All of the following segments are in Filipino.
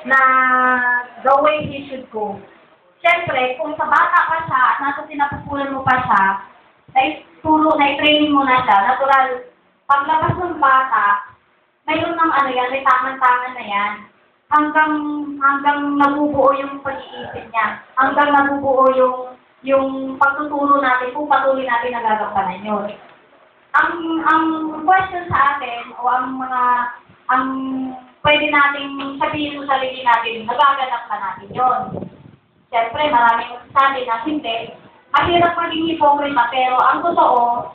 na the way he should go. Siyempre, kung sa bata pa siya at nasa sinapupunan mo pa siya, na-training mo na siya, natural, paglabas ng bata, mayroon ng ano yan, may tangan-tangan na yan. Hanggang nabubuo yung pag-iisip niya. Hanggang nabubuo yung pagtuturo natin kung patuloy natin nagagampanan yun. Ang question sa atin, o ang pwede nating sabihin sa sarili natin, nagaganap pa natin yun. Siyempre, maraming magsasabi na hindi. Mahirap maging hipokrita, pero ang totoo,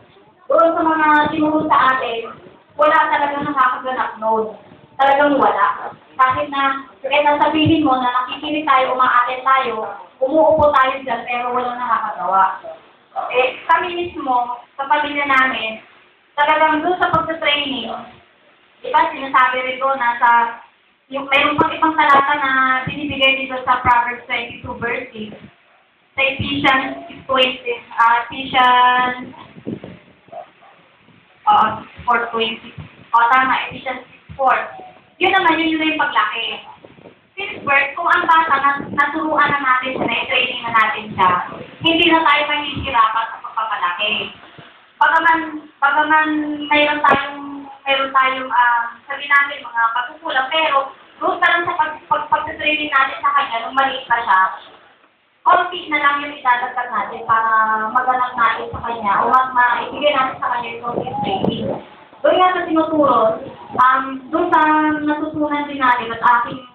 doon sa mga sinunod sa atin, wala talagang nakakaganap noon. Talagang wala. Kahit na, sabihin mo na nakikinig tayo, umaaten tayo, umuupo tayo dyan, pero walang nakakagawa. Kami mismo, sa pamilya namin, talagang doon sa pagsa-training, diba sinasabi rin doon na mayroon pang ibang talata na binibigay dito sa Proverbs 22 verse 6. Sa Ephesians 4:20. Tama, Ephesians 6:4. Yun naman, yun yung paglaki. Since birth, kung ang bata naturuan na natin siya, na-training na natin siya, hindi na tayo mahihirapan sa pagpapalaki. Pagaman mayroon tayong sabi natin mga pagkukulang, pero doon pa lang sa pag-training natin sa kanya, nung maliit pa siya, konti na lang yung idadagdag natin para maganap natin sa kanya o maibigay natin sa kanya yung konti training. Doon nga sa tinuturo, doon sa natutunan din natin at aking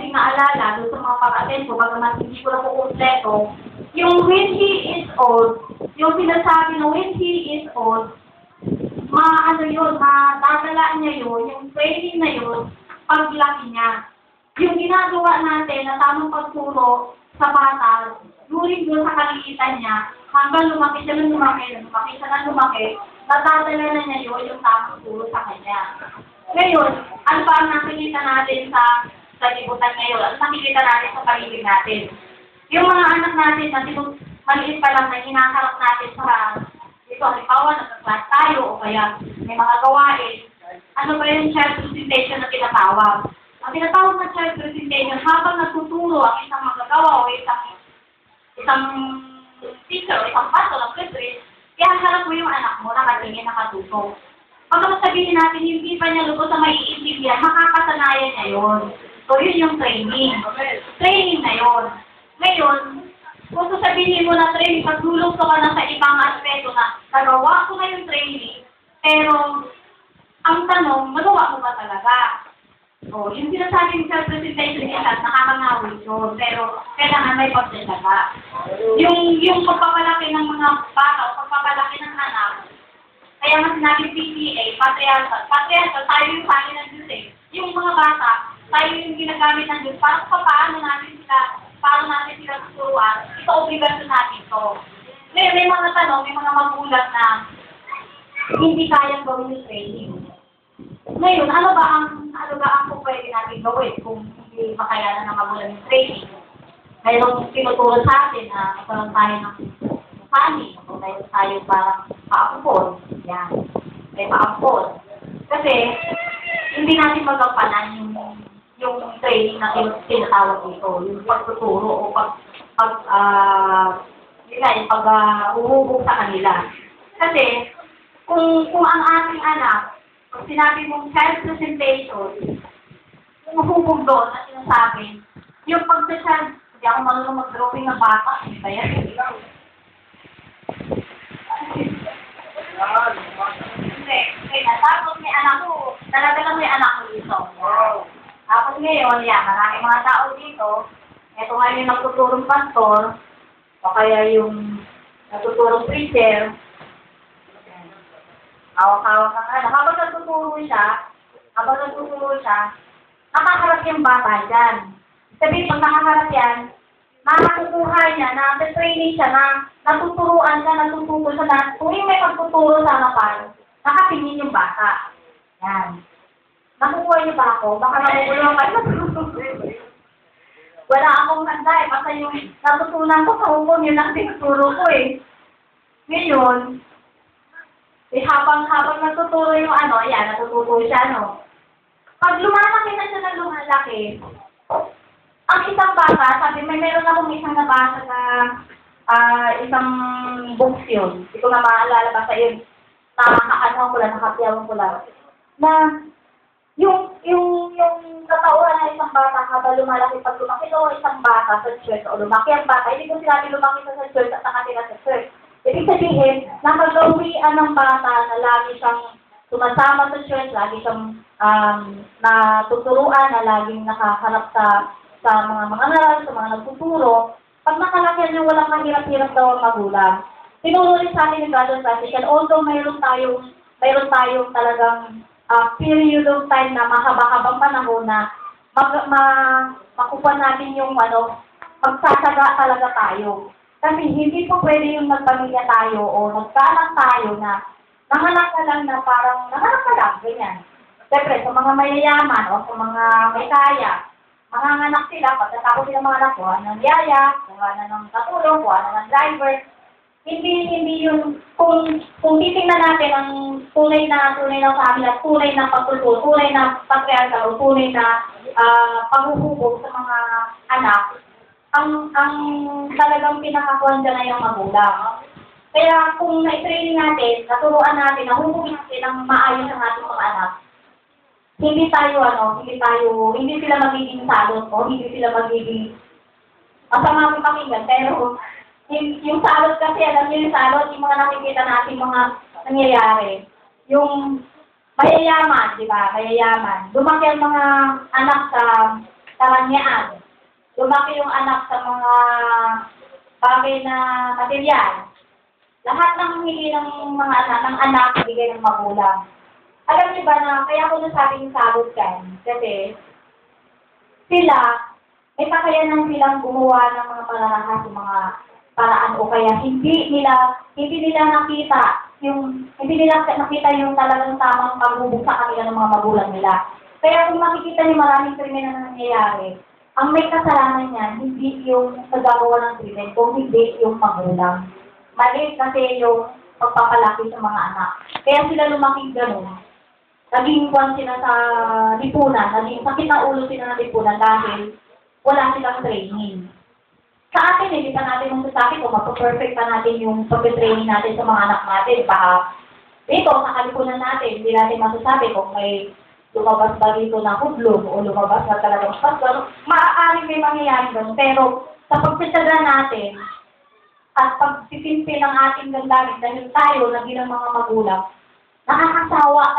din naalala, doon sa mga pag-attend ko, bagaman hindi ko na po kompleto, yung when he is old, yung sinasabi na when he is old, madadala niya yun, yung training na yun, paglaki niya. Yung ginagawa natin na tamang pagturo sa bata, during doon sa kaliitan niya, hanggang lumaki siya ng lumaki, natadala na niya yun yung tamang turo sa kanya. Ngayon, ano ba ang nakikita natin sa libutan ngayon? Ano nakikita natin sa paligid natin? Yung mga anak natin na maliit pa lang na hinaharap natin sa ito, halimbawa, nagka-class tayo o kaya may mga gawain. Ano ba yung child presentation na tinatawag? Ang tinatawag na child presentation, habang nagtuturo ang isang magagawa o isang teacher o isang pastor ng libre, ihaharap mo yung anak mo, nakatingin, nakatuto. Pag sabihin natin, hindi pa niya lubos sa maiintindihan, makakasanayan niya yun. So, yun yung training. Training na yun. Ngayon, kung sasabihin mo na training, pagdulong ka na sa ibang aspeto na nagawa ko na yung training, pero ang tanong, magawa mo ba talaga? O, yung sinasabing self-presentation niya, nakakangawin yun, pero kailangan may pagdalaga. Yung pagpapalaki ng mga bata o pagpapalaki ng anak, kaya nga sinabing PTA, patriarchal, tayo yung pangin ng Diyos eh. Yung mga bata, tayo yung ginagamit ng Diyos, para paano natin sila tuturuan, ito obligasyon natin to. May mga tanong, may mga magulat na hindi kayang gawin yung training. Ngayon, ano ba ang pwede natin gawin kung hindi makayanan ng magulang yung training? Mayroong tinuturo sa atin na magkaroon tayo ng honey, o mayroon tayo parang paampon. Yan. May paampon. Kasi, hindi natin magampanan yung training na tinatawag dito, yung pagtuturo o pag-uhubog sa kanila. Kasi, kung ang ating anak, kung sinabi mong self-presentation, yung uhubog doon na sinasabi, yung pag-child, hindi ako marunong mag-drawing ng bata, hindi ba yan? Hindi. Tapos may anak ko, talaga may anak ko dito. Tapos ngayon, maraming mga tao dito. Ito nga yung nagtuturong pastor, o kaya yung nagtuturong preacher. Hawak-hawak ang ano. Habang nagtuturo siya, nakaharap yung bata dyan. Sabihin, pag nakaharap yan, makakukuha niya, na-training siya, natuturuan siya, natututo siya, na tuwing may pagtuturo sa harapan, nakatingin yung bata. Yan. Nakukuha niyo ba ako? Baka nagugulong kayo. Wala akong handa eh. Basta yung natutunan ko sa hukom, yun ang tinuturo ko eh. Ngayon, habang natuturo yung natututo siya, no? Pag lumalaki na siya ng lumalaki, ang isang bata, sabi, meron akong isang nabasa na isang books yun. Hindi ko na maalala ba sa yun. Nakakaano ko lang, nakapiyawan ko lang. Na, yung katauhan ng isang bata habang lumalaki pag lumaki daw isang bata sa church o lumaki ang bata, hindi ko sinabi lumaki sa church at nakatira sa church. Ibig sabihin, nakagawian ng bata na lagi siyang sumasama sa church, lagi siyang natuturuan, na laging nakaharap sa mga ngaral, sa mga nagtuturo. Pag nakalaki niya, walang mahirap-hirap daw ang magulang. Tinuro rin sa atin ni Brother Francis, although mayroon tayong talagang period of time na mahaba-habang panahon na makukuha natin yung magsasaga talaga tayo. Kasi hindi po pwede yung nagpamilya tayo o nagkaanak tayo na nanganak ka lang na parang nanganak ka lang, ganyan. Siyempre, sa mga mayayaman o sa mga may kaya, manganganak sila, pagkatapos sila mga anak, kuha ng yaya, kuha na ng katulong, kuha na ng driver. Hindi yun, kung titingnan natin ang tunay na family at tunay na pagtuturo, tunay na patriarchal o tunay na paghuhubog sa mga anak, ang talagang pinakakuhan dyan ay ang magulang. Kaya kung na-training natin, naturuan natin, nahubugin natin ang maayos ang ating mga anak, hindi sila magiging salot o hindi sila magiging masama kong pakinggan, pero yung salot kasi, alam niyo yung salot, yung mga nakikita natin mga nangyayari. Yung mayayaman, di ba? Mayayaman. Lumaki ang mga anak sa karanyaan. Lumaki yung anak sa mga bagay na material. Lahat ng hili ng mga anak, bigay ng magulang. Alam niyo ba na, kaya ko nasabing salot yan, kasi sila, may kakayanan silang gumawa ng mga pararahas, mga paraan o kaya hindi nila nakita yung talagang tamang paghubog sa kanila ng mga magulang nila. Kaya kung makikita niyo maraming krimen na nangyayari, ang may kasalanan niyan, hindi yung nagagawa ng krimen, kung hindi yung magulang. Mali kasi yung pagpapalaki sa mga anak. Kaya sila lumaking gano'n. Naging kwan sila sa lipunan, naging sakit na ulo sila ng lipunan dahil wala silang training. Sa atin, hindi pa natin masasabi kung mapaperfect pa natin yung pag-training natin sa mga anak natin. Baka dito, sa kalipunan natin, hindi natin masasabi kung may lumabas ba dito na hudlog o lumabas na talagang pastor. Maaaring may mangyayari doon. Pero sa pagsisadya natin at pagsisimpi ng ating gandamit dahil tayo na bilang mga magulang, nakakasawa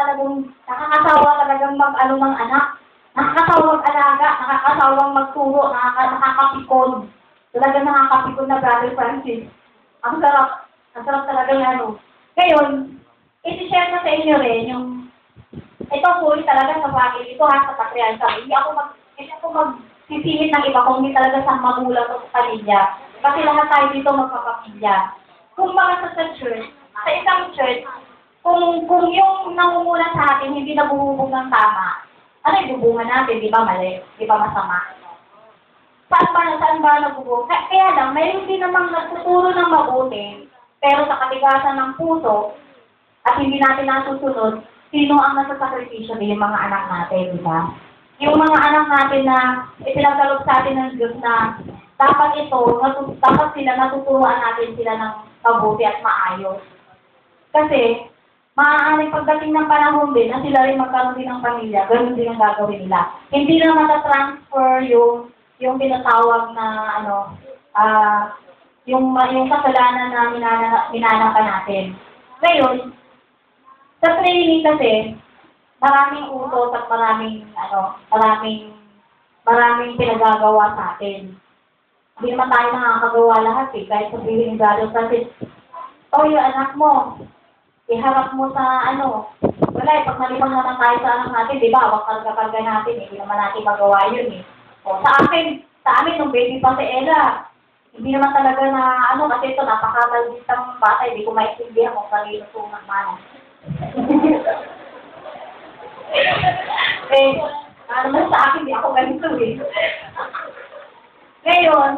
talagang mag-ano ng anak. Nakakasawang mag-alaga, nakakasawang magturo, nakakapikon. Talagang nakakapikon na Brother Francis. Ang sarap talaga ano. Ngayon, isi-share ko sa inyo rin yung, ito po talaga sa family, ito sa patriarchal. Hindi ako magsisingit ng iba kung hindi talaga sa magulang o sa pamilya. Kasi lahat tayo dito magpapamilya. Kung mga sa church, sa isang church, kung yung nangunguna sa atin hindi nabuhubog ng tama, ano yung bubungan natin? Di ba mali? Di ba masama? Saan ba nagbubong? Kaya lang, mayroon din namang nagtuturo ng mabuti, pero sa katigasan ng puso, at hindi natin nasusunod, sino ang nasasakripisyo din yung mga anak natin, di ba? Yung mga anak natin na ipinagkaloob sa atin ng Diyos na dapat sila natuturuan natin sila ng mabuti at maayos. Kasi, maaaring pagdating ng panahon din na sila rin magkaroon din ng pamilya, ganun din ang gagawin nila. Hindi na matatransfer yung tinatawag na yung kasalanan na minanapan natin. Ngayon, sa training kasi, maraming utos at maraming pinagagawa sa atin. Hindi naman tayo nakakagawa lahat kahit sabihin ni Brother Francis, yung anak mo, iharap mo sa wala pag nalibang naman tayo sa anak natin, di ba, wag karga-karga natin, hindi naman natin magawa yun sa amin, nung baby pa si Ella, hindi naman talaga na, kasi ito, napakamalditang bata, hindi ko maintindihan kung kanino ito man. Naman sa akin, hindi ako ganito Ngayon,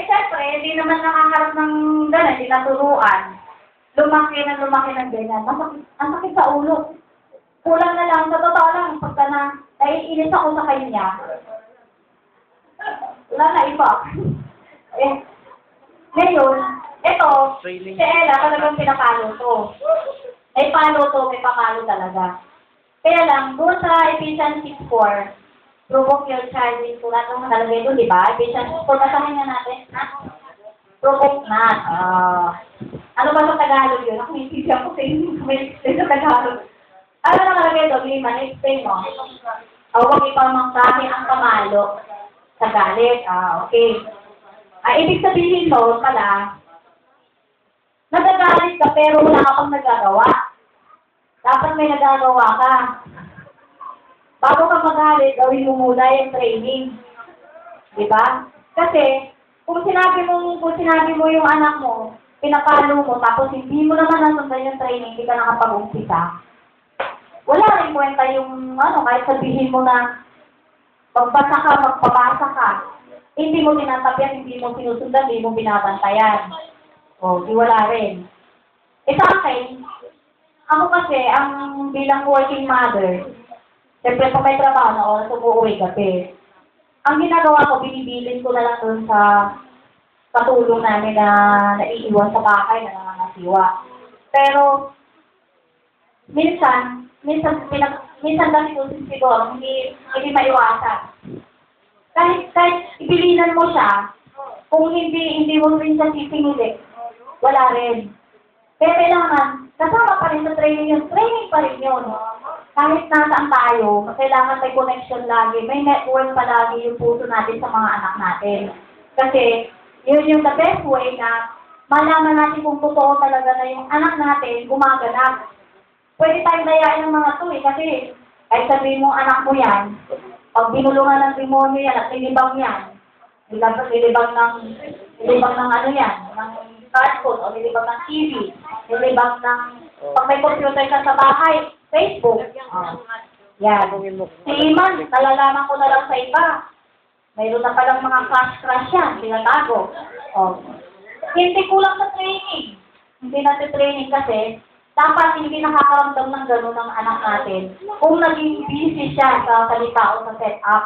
siyempre, hindi naman nakaharap ng siya, hindi naturuan. Lumaki ng ganyan. Ang sakit sa ulo. Kulang na lang, sa totoo lang, pagka naiinis ako sa kanya, wala na iba. Ngayon, ito, si Ella talagang pinapalo to. May palo to, may papalo talaga. Kaya lang, doon sa Ephesians 6:4, provoke your child into not ang nakalagay doon, di ba? Ephesians 6:4, basahin nga natin. Ha? Provoke not. Ano ba sa Tagalog yun? Ako hindi ko sa inyo sa Tagalog. Ano nakalagay doon? Lima, explain mo. Huwag ipamangkahin ang pamalo sa galit. Okay. Ibig sabihin mo pala, nagagalit ka pero wala ka pang nagagawa. Dapat may nagagawa ka. Bago ka magalit, gawin mo muna yung training. Di ba? Kasi, kung sinabi mo yung anak mo, pinapalo mo, tapos hindi mo naman nasundan yung training, hindi ka nakapag-umpisa. Wala rin kwenta yung, kahit sabihin mo na magbasa ka, magpabasa ka, hindi mo tinatapyan, hindi mo sinusundan, hindi mo binabantayan. Di wala rin. Sa akin, ako kasi, ang bilang working mother, siyempre kung may trabaho na oras, umuwi gabi. Ang ginagawa ko, binibilin ko na lang doon sa katulong namin na naiiwan sa bahay, na nangangasiwa. Pero, minsan kasi kung siguro, hindi maiwasan. Kahit ibilinan mo siya, kung hindi mo rin siya sisingili, wala rin. Kaya kailangan, kasama pa rin sa training pa rin yun. Kahit nasaan tayo, kailangan may connection lagi, may network palagi yung puso natin sa mga anak natin. Kasi, yun yung the best way na malaman natin kung totoo talaga na yung anak natin gumaganap. Pwede tayong dayain ng mga kasi kahit sabihin mo anak mo yan, pag binulungan ng demonyo yan at nilibang yan, nilibang ng ano yan, ng smartphone o nilibang ng TV, nilibang ng, pag may computer ka sa bahay, Facebook. Yan. Si Iman, nalalaman ko na lang sa iba. Mayroon na palang mga crush yan, tinatago. Hindi kulang sa training. Hindi natin training kasi, dapat hindi nakakaramdam ng gano'n ng anak natin. Kung naging busy siya sa salita o sa setup,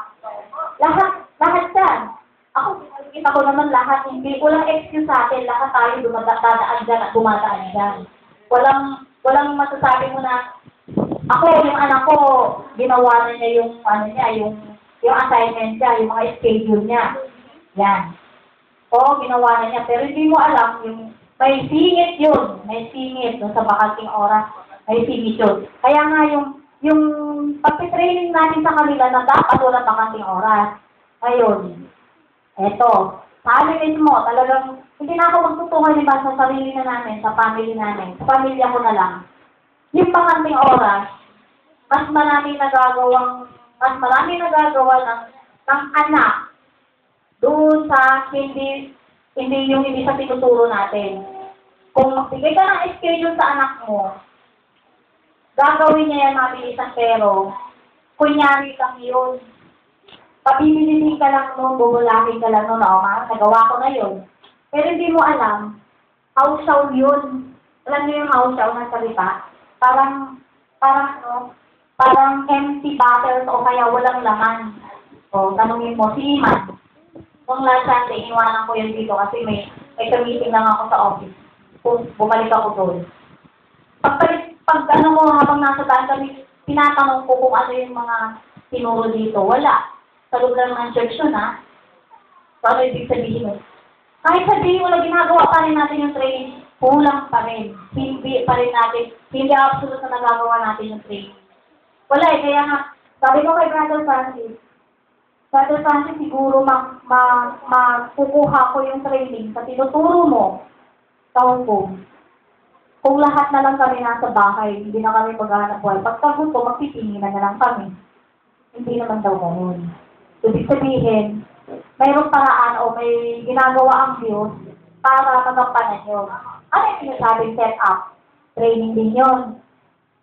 lahat yan. Kita ko naman lahat, hindi walang excuse sa atin, lahat tayo dumadaan dyan at dumadaan dyan. Walang masasabi mo na, yung anak ko, ginawa na niya yung assignment niya, yung mga schedule niya. Yan. Ginawa na niya, pero hindi mo alam yung may singit yun. May singit dun sa bakanting oras. May singit yun. Kaya nga yung pag-training natin sa kanila na dapat wala bakanting oras. Ngayon, eto, sa amin mismo, talagang hindi na ako magtutungan diba sa sarili na namin, sa family namin, sa pamilya ko na lang. Yung bakanting oras, mas marami nagagawa ng anak doon sa hindi sa tinuturo natin. Kung magbigay ka ng schedule sa anak mo, gagawin niya yan mabilisan pero kunyari lang yun. Pabilisin ka lang nun, bubulakin ka lang nun, nagawa ko na yun. Pero hindi mo alam, hausaw yun. Alam niyo yung hausaw na salita? Parang empty bottles o kaya walang laman. Tanungin mo, si Iman. Nung last Sunday, iniwanan ko yun dito kasi may meeting lang ako sa office. Bumalik ako doon. Habang nasa taas kami, tinatanong ko kung ano yung mga tinuro dito. Wala. Sa lugar ng church yun, ha? So, ano ibig sabihin mo? Kahit sabihin mo na ginagawa pa rin natin yung training, kulang pa rin. Hindi pa rin natin, hindi absolute na nagagawa natin yung training. Wala kaya nga, sabi ko kay Brother Francis, siguro makukuha ko yung training sa tinuturo mo sa Hong Kong. Kung lahat na lang kami nasa bahay, hindi na kami maghahanap buhay. Pagpagod ko, magtitinginan na lang kami. Hindi naman daw ganun. Ibig sabihin, mayroong paraan o may ginagawa ang Diyos para magampanan yun. Ano yung sinasabing set up? Training din yun.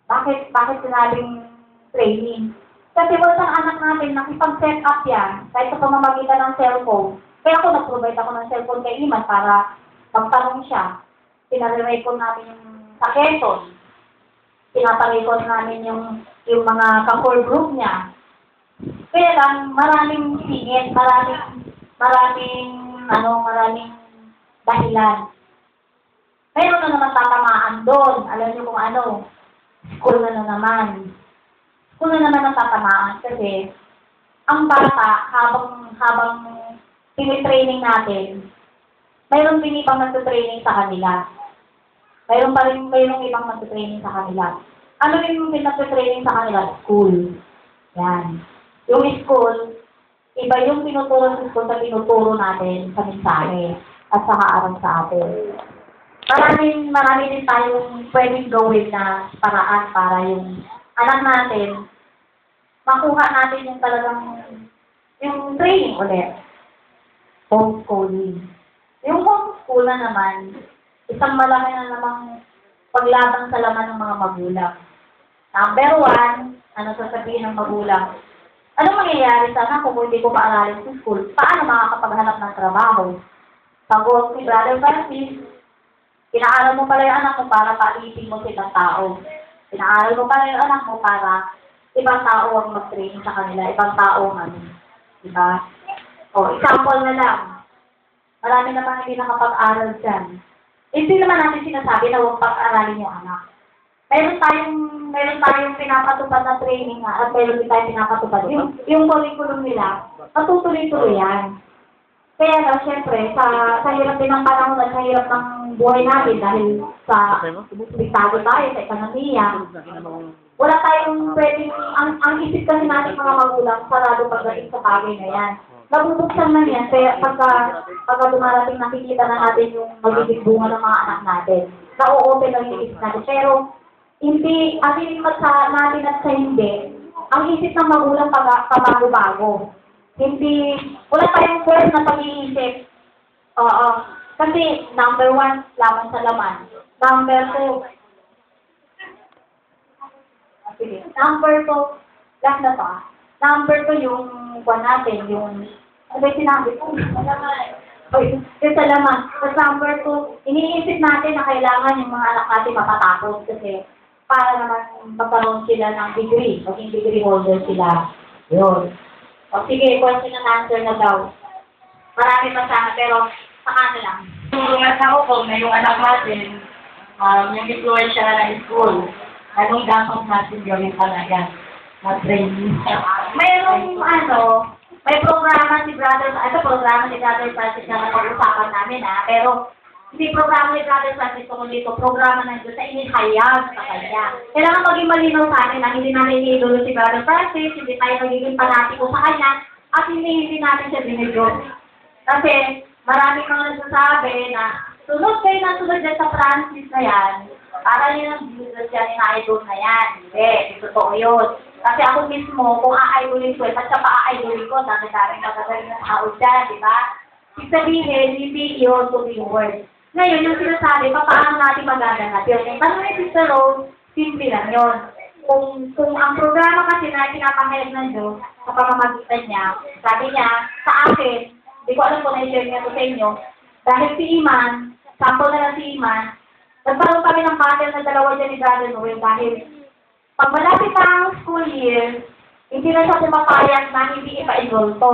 Bakit sinabing training? Kasi wala ang anak natin, nakipag-set up yan, kahit sa pamamagitan ng cellphone. Kaya nag-provide ako ng cellphone kay Iman para magtanong siya. pinare-record namin yung sa Quezon. Pinapa-record namin yung mga ka-core group niya. Kaya lang, maraming singit, maraming dahilan. Mayroon na naman tatamaan doon. Alam niyo kung ano, school na naman. School na naman ang tatamaan kasi ang bata, habang tinitraining natin, mayroon din ibang nagtutraining sa kanila. Mayroong ibang nagtutraining sa kanila. Ano yung nagtutraining sa kanila? School. Yan. Yung school, iba yung tinuturo sa school sa tinuturo natin sa mensahe at sa kaarang sa atin. Marami din tayong pwedeng gawin na paraan para yung anak natin, makuha natin yung talagang yung training ulit. Homeschooling. Yung homeschool na naman, isang malaki na namang paglaban sa laman ng mga magulang. Number 1, ano sasabihin ng magulang? Ano mangyayari sa anak kung hindi ko paaralin sa school? Paano makakapaghanap ng trabaho? Sagot ni Brother Francis, pinaaral mo pala yung anak mo para paalitin mo sa ibang tao. Pinaaral mo pala yung anak mo para ibang tao ang mag-training sa kanila, ibang tao ang diba? O, example na lang. Marami naman hindi nakapag-aral dyan. Hindi naman natin sinasabi na huwag pag-aralin yung anak. Meron tayong pinapatupad na training at meron din tayong pinapatupad. Yung curriculum nila, matutuloy-tuloy yan. Kaya lang, syempre, sa hirap din ng panahon at sa hirap ng buhay natin dahil sa limitado tayo sa ekonomiya, wala tayong pwedeng, ang isip kasi natin mga magulang, sarado pagdating sa bagay na yan. Mabubuksan man yan, kaya pagka dumarating nakikita na natin yung magiging bunga ng mga anak natin. Na-o-open lang yung isip natin. Pero, hindi, atin natin at sa hindi, ang isip ng magulang pabago-bago. Hindi, wala tayong pwede na pag-iisip. Oo. Kasi, number 1, laman sa laman. Number 2, sige. Number 2, last na to. Number 2, yung natin, yung, ano ba yung sinabi ko? Yung sa laman. Sa number 2, iniisip natin na kailangan yung mga anak natin mapatapos kasi para naman magkaroon sila ng degree, maging degree holder sila. Yun. O sige, question and answer na daw. Marami pa sana, pero saka na lang. Tulungan ako kung may yung anak natin, yung influensya na ng school. Anong dapat natin gawin talaga? Na-training. May programa si Brother Francis na napag-usapan namin pero hindi programa ni Brother Francis kundi ito programa ng Diyos na inihayag sa kanya. Kailangan maging malinaw sa atin na hindi natin iniidolo si Brother Francis, hindi tayo magiging panatiko sa kanya, at hindi natin siya binidyo. Kasi marami kang nagsasabi na sunod kayo na sunod dyan sa Francis na yan, para yun ang Jesus yan, ina-idol na yan. Hindi, totoo yun. Kasi ako mismo, kung a-idolin ko, at siya pa-a-idolin ko, dami-daming magagaling na tao dyan, di ba? Ibig sabihin, hindi yun to be word. Ngayon, yung sinasabi, paano natin magaganap yun? Yung tanong ni Sister Rose, simple lang yun. Kung ang programa kasi na pinapahayag ng Diyos sa pamamagitan niya, sabi niya, sa akin, hindi ko alam kung na-share niya ito sa inyo, dahil si Iman, sample na lang si Iman, nagkaroon kami ng battle na dalawa dyan ni Brother Noel dahil pag malapit na ang school year, hindi na siya pumapayag na hindi ipa-enroll to.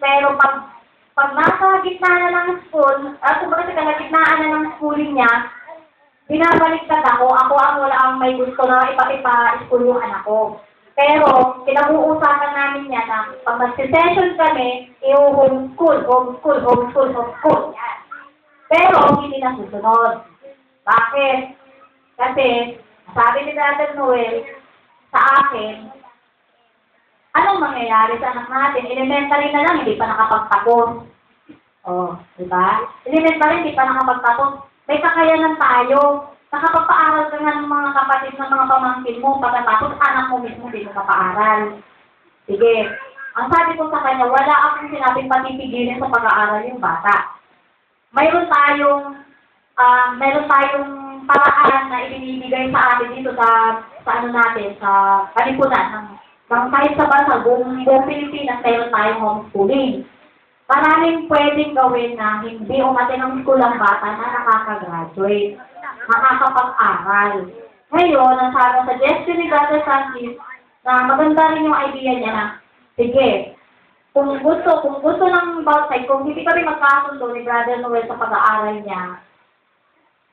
Pero pag nasa gitna na ng school, kumbaga sa kalagitnaan na ng schooling niya, binabaliktad ako ang wala ang may gusto na ipa-school yung anak ko. Pero, pinag-uusapan namin yan na pag mag-session kami, homeschool. Yan. Pero, hindi na susunod. Bakit? Kasi, sabi ni Brother Noel, sa akin, anong mangyayari sa anak natin? Elementary na lang, hindi pa nakapagtapos. Diba? Elementary, hindi pa nakapagtapos. May kakayanan tayo. Nakapagpaaral ka nga ng mga kapatid ng mga pamangkin mo, pagkatapos anak mo mismo hindi mo mapaaral. Sige. Ang sabi ko sa kanya, wala akong sinabing patipigilin sa pag-aaral yung bata. Mayroon tayong paraan na ibinibigay sa atin dito sa kalipunan ng kahit sa bansa, buong Pilipinas, mayroon tayong homeschooling. maraming pwedeng gawin na hindi umatin ng school ang bata na nakaka-graduate, makakapag-aral. Ngayon, ang suggestion ni Brother Francis na maganda rin yung idea niya na, sige, kung gusto ng both side, kung hindi kami magkasundo ni Brother Noel sa pag-aaral niya,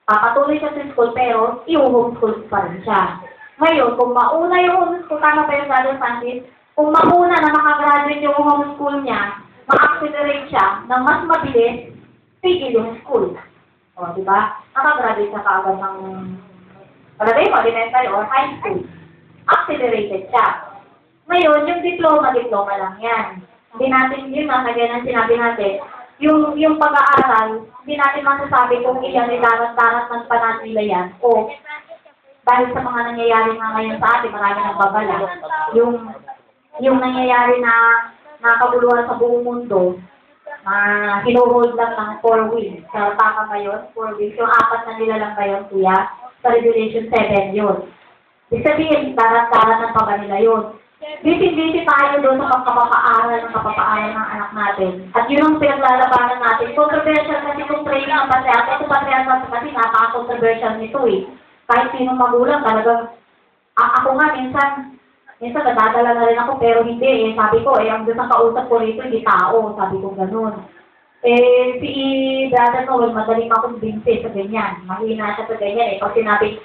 papatuloy siya sa school pero i-homeschool pa rin siya. Ngayon, kung mauna yung homeschool, tama pa yung Brother Francis, kung mauna na makagraduate yung homeschool niya, ma-accelerate siya ng mas mabilis, tigil yung school. O, di ba? Makagraduate siya kaagad ng elementary or high school. Accelerated siya. Ngayon, yung diploma lang yan. Hindi natin yun, kagaya ng sinabi natin, yung pag-aaral, hindi natin masasabi kung iyan ay darat-darat ng panatila yan o dahil sa mga nangyayari nga ngayon sa atin, marami nang babala. Yung nangyayari na kaguluhan sa buong mundo, hinuhold lang ng 4 weeks. So, tama ba yun? 4 weeks. Yung 4 na nila lang ba yun, kuya? Sa Revelation 7 yun. Ibig sabihin, darat-darat ng paba nila yun. Busy tayo doon sa pagkapapaaral ng anak natin. At yun ang pinaglalabanan natin. Controversial kasi itong training ng patriarcha. Ito patriarcha kasi napaka-controversial nito eh. Kahit sinong magulang talagang, ako nga minsan nadadala na rin ako pero hindi eh. Sabi ko ang Diyos ang kausap ko rito, hindi tao. Sabi ko ganun. Si Brother Noel, madaling makumbinse sa ganyan. Mahina siya sa ganyan eh. Pag sinabi,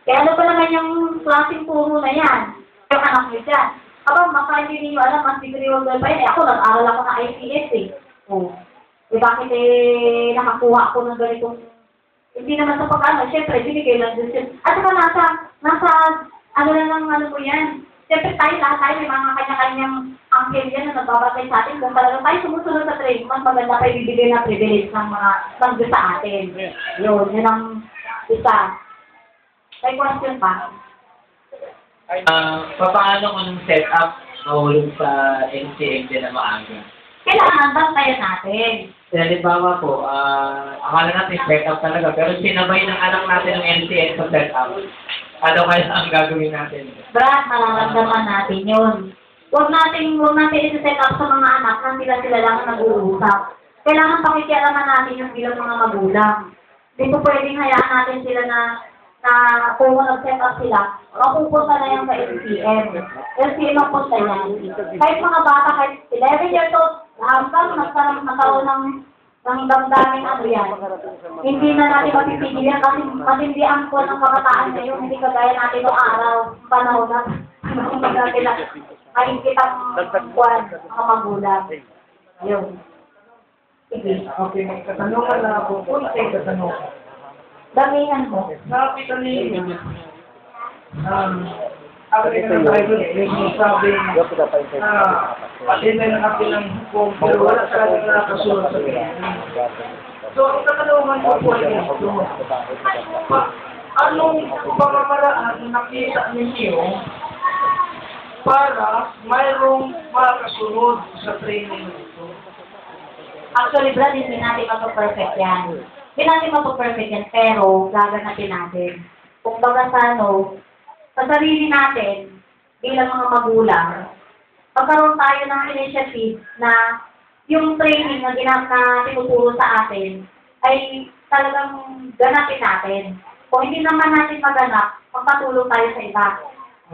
kaya ano pa naman yung klaseng puro na yan? Yung anak niyo dyan. Baka hindi ninyo alam, mas degree holder pa yan. Ako, nag-aral ako ng ICS eh. Bakit nakakuha ako ng ganitong, hindi naman sa pag-ano, syempre, binigay lang din. At saka nasa, ano mo yan. Syempre lahat tayo, may mga kanya-kanyang uncle yan na nagbabatay sa atin. Kung talaga tayo sumusunod sa training, mas maganda pa ibibigay na privilege ng mga Diyos sa atin. Yun ang isa. May question pa? Paano kung set-up nahulog sa NCMD na maaga? Kailangan bantayan natin. Halimbawa po, akala natin set-up talaga, pero sinabay ng anak natin ng NCM sa set-up. Ano kaya ang gagawin natin? Brad, mararamdaman natin yun. Huwag natin isi-set up sa mga anak na sila lang ang nag-uusap. Kailangan pakikialaman natin yung bilang mga magulang. Hindi po pwedeng hayaan natin sila na kung nag-set up sila, mapupunta na yan sa LCM. LCM ang punta yan. Kahit mga bata, kahit 11 years old, hanggang nagkaroon ng damdaming ano yan. Hindi na natin mapipigil yan kasi matindi ang kuwan ng kabataan ngayon. Hindi kagaya natin noong araw, panahon na mahigit ang kuwan ng magulang. Ayun. Sige. Okay, may katanungan na ako. Kunti katanungan. Damihan mo. Nakapita ninyo. Actually, ng Bible, may sinasabi na pati na nakapil ng hukom, pero wala talagang nakasulat sa Biblia. So, ang katanungan ko po ay ito. Anong pamamaraan nakita ninyo para mayroong makasunod sa training nito? Actually, Brad, hindi natin mapaperfect yan. Hindi natin mapaperfect yan, pero gaganapin natin. Kung baga sa sarili natin, bilang mga magulang, magkaroon tayo ng initiative na yung training na tinuturo sa atin ay talagang ganapin natin. Kung hindi naman natin maganap, magpatulong tayo sa iba.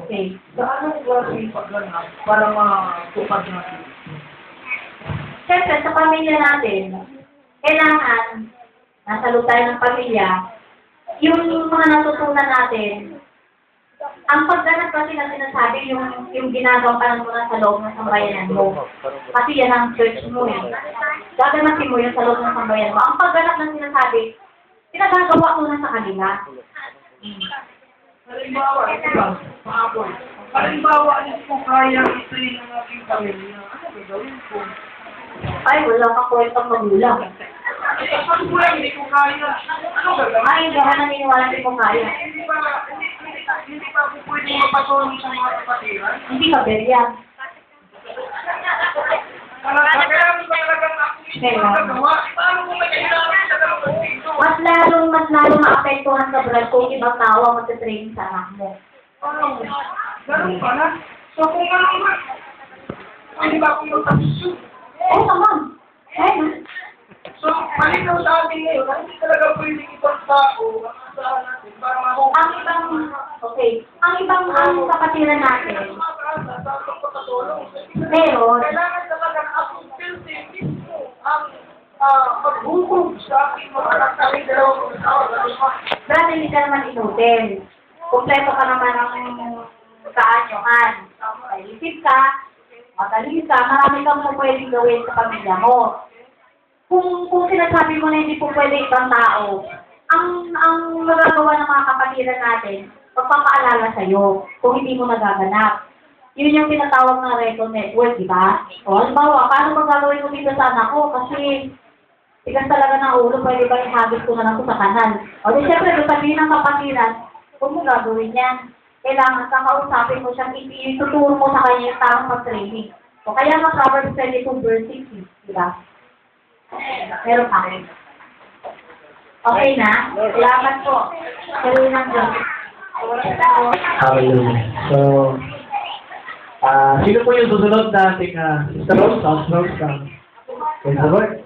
Okay. So, anong klaseng pagganap para matupad natin? Siyempre, sa pamilya natin, kailangan nasa loob tayo ng pamilya, yung mga natutunan natin, ang pagganap kasi na sinasabi yung ginagampanan mo na sa loob ng sambayanan mo. Kasi yan ang church mo eh. Gaganapin mo yung sa loob ng sambayanan mo. Ang pagganap na sinasabi, pinagagawa mo na sa kanila. Halimbawa, ito lang, maapon. Halimbawa, ano kung kaya i-train ng ating pamilya? Ano gagawin ko? Ay, wala kang kwentang magulang. Ano po yan, hindi ko kaya. Ano gagawin? Ay, hindi ka naniniwala hindi mo kaya. Hindi pa po pwede mapatulong sa mga kapatiran? Hindi ka berya. Kailangan ba talagang ako mismo magagawa? Paano kung may kailangan sa dalawang dito? Mas lalong maapektuhan ka, Brad, kung ibang tao ang magta-training sa anak mo. Paano? Ganun pa na? So kung ano ba? Hindi ba akong magtapisyo? Oo naman. Ayun. So, malinaw sa atin ngayon na hindi talaga pwedeng ibang tao ang asahan natin para mahukay. Ang ibang, okay, ang ibang ang kapatiran natin, meron, Kailangan talaga ng akong filter mismo ang paghuhog sa aking mga nagsaring dalawang asawa. brad, hindi ka naman inutin. Kompleto ka naman ang kaanyuhan. Isip ka, magaling ka, marami kang po pwedeng gawin sa pamilya mo. Kung sinasabi mo na hindi po pwede ibang tao, ang magagawa ng mga kapatiran natin, magpapaalala sa'yo kung hindi mo nagaganap. Yun yung tinatawag na record network, di ba? O, halimbawa, paano magagawin mo dito sa anak ko? Kasi, tigas talaga ng ulo, pwede ba ihagis ko na lang ito sa kanal? O, di syempre, kung sabihin ng kapatiran, kung mo gagawin yan, kailangan kakausapin mo siyang ituturo mo sa kanya yung tamang pag-training. O, kaya nga Proverbs 22 verse 6, di ba? Meron pa. Okay na? Salamat po. Tuloy ng Diyos. Hallelujah. So, sino po yung susunod na ating Sister Rose? House Rose? Praise the Lord.